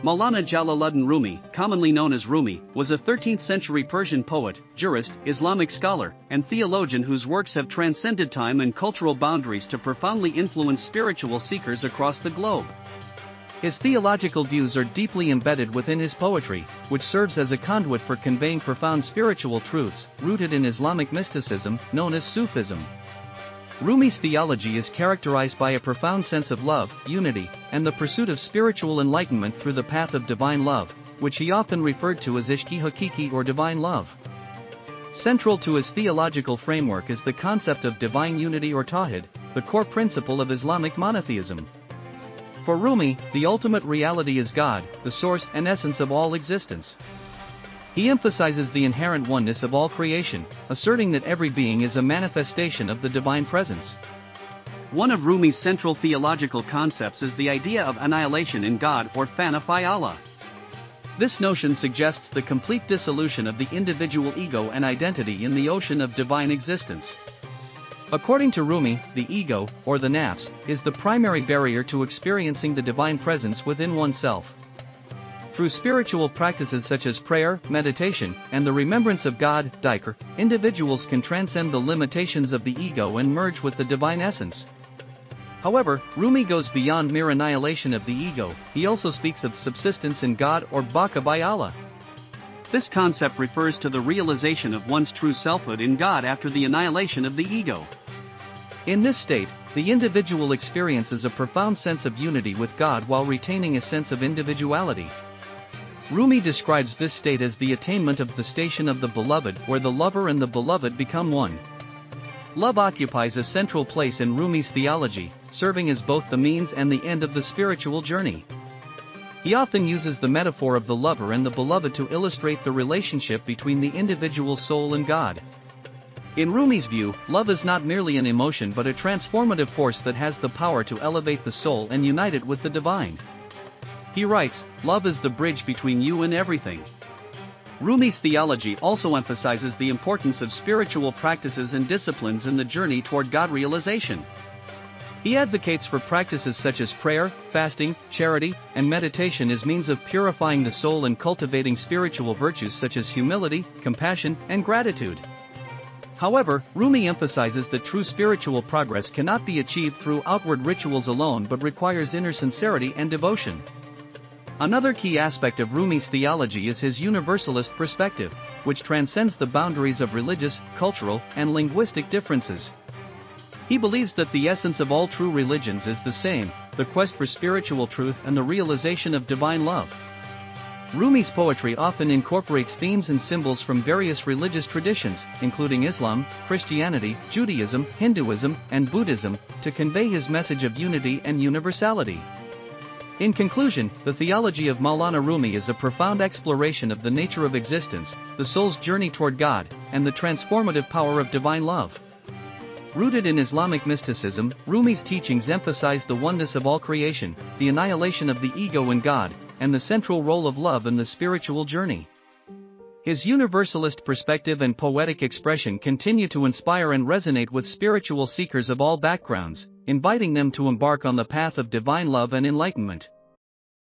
Maulana Jalaluddin Rumi, commonly known as Rumi, was a 13th-century Persian poet, jurist, Islamic scholar, and theologian whose works have transcended time and cultural boundaries to profoundly influence spiritual seekers across the globe. His theological views are deeply embedded within his poetry, which serves as a conduit for conveying profound spiritual truths, rooted in Islamic mysticism, known as Sufism. Rumi's theology is characterized by a profound sense of love, unity, and the pursuit of spiritual enlightenment through the path of divine love, which he often referred to as ishq-i hakiki or divine love. Central to his theological framework is the concept of divine unity or tawhid, the core principle of Islamic monotheism. For Rumi, the ultimate reality is God, the source and essence of all existence. He emphasizes the inherent oneness of all creation, asserting that every being is a manifestation of the divine presence. One of Rumi's central theological concepts is the idea of annihilation in God or fana fi Allah. This notion suggests the complete dissolution of the individual ego and identity in the ocean of divine existence. According to Rumi, the ego, or the nafs, is the primary barrier to experiencing the divine presence within oneself. Through spiritual practices such as prayer, meditation, and the remembrance of God, dhikr, individuals can transcend the limitations of the ego and merge with the divine essence. However, Rumi goes beyond mere annihilation of the ego. He also speaks of subsistence in God or baqa by Allah. This concept refers to the realization of one's true selfhood in God after the annihilation of the ego. In this state, the individual experiences a profound sense of unity with God while retaining a sense of individuality. Rumi describes this state as the attainment of the station of the beloved, where the lover and the beloved become one. Love occupies a central place in Rumi's theology, serving as both the means and the end of the spiritual journey. He often uses the metaphor of the lover and the beloved to illustrate the relationship between the individual soul and God. In Rumi's view, love is not merely an emotion but a transformative force that has the power to elevate the soul and unite it with the divine. He writes, "Love is the bridge between you and everything." Rumi's theology also emphasizes the importance of spiritual practices and disciplines in the journey toward God realization. He advocates for practices such as prayer, fasting, charity, and meditation as means of purifying the soul and cultivating spiritual virtues such as humility, compassion, and gratitude. However, Rumi emphasizes that true spiritual progress cannot be achieved through outward rituals alone but requires inner sincerity and devotion. Another key aspect of Rumi's theology is his universalist perspective, which transcends the boundaries of religious, cultural, and linguistic differences. He believes that the essence of all true religions is the same, the quest for spiritual truth and the realization of divine love. Rumi's poetry often incorporates themes and symbols from various religious traditions, including Islam, Christianity, Judaism, Hinduism, and Buddhism, to convey his message of unity and universality. In conclusion, the theology of Maulana Rumi is a profound exploration of the nature of existence, the soul's journey toward God, and the transformative power of divine love. Rooted in Islamic mysticism, Rumi's teachings emphasize the oneness of all creation, the annihilation of the ego in God, and the central role of love in the spiritual journey. His universalist perspective and poetic expression continue to inspire and resonate with spiritual seekers of all backgrounds, inviting them to embark on the path of divine love and enlightenment.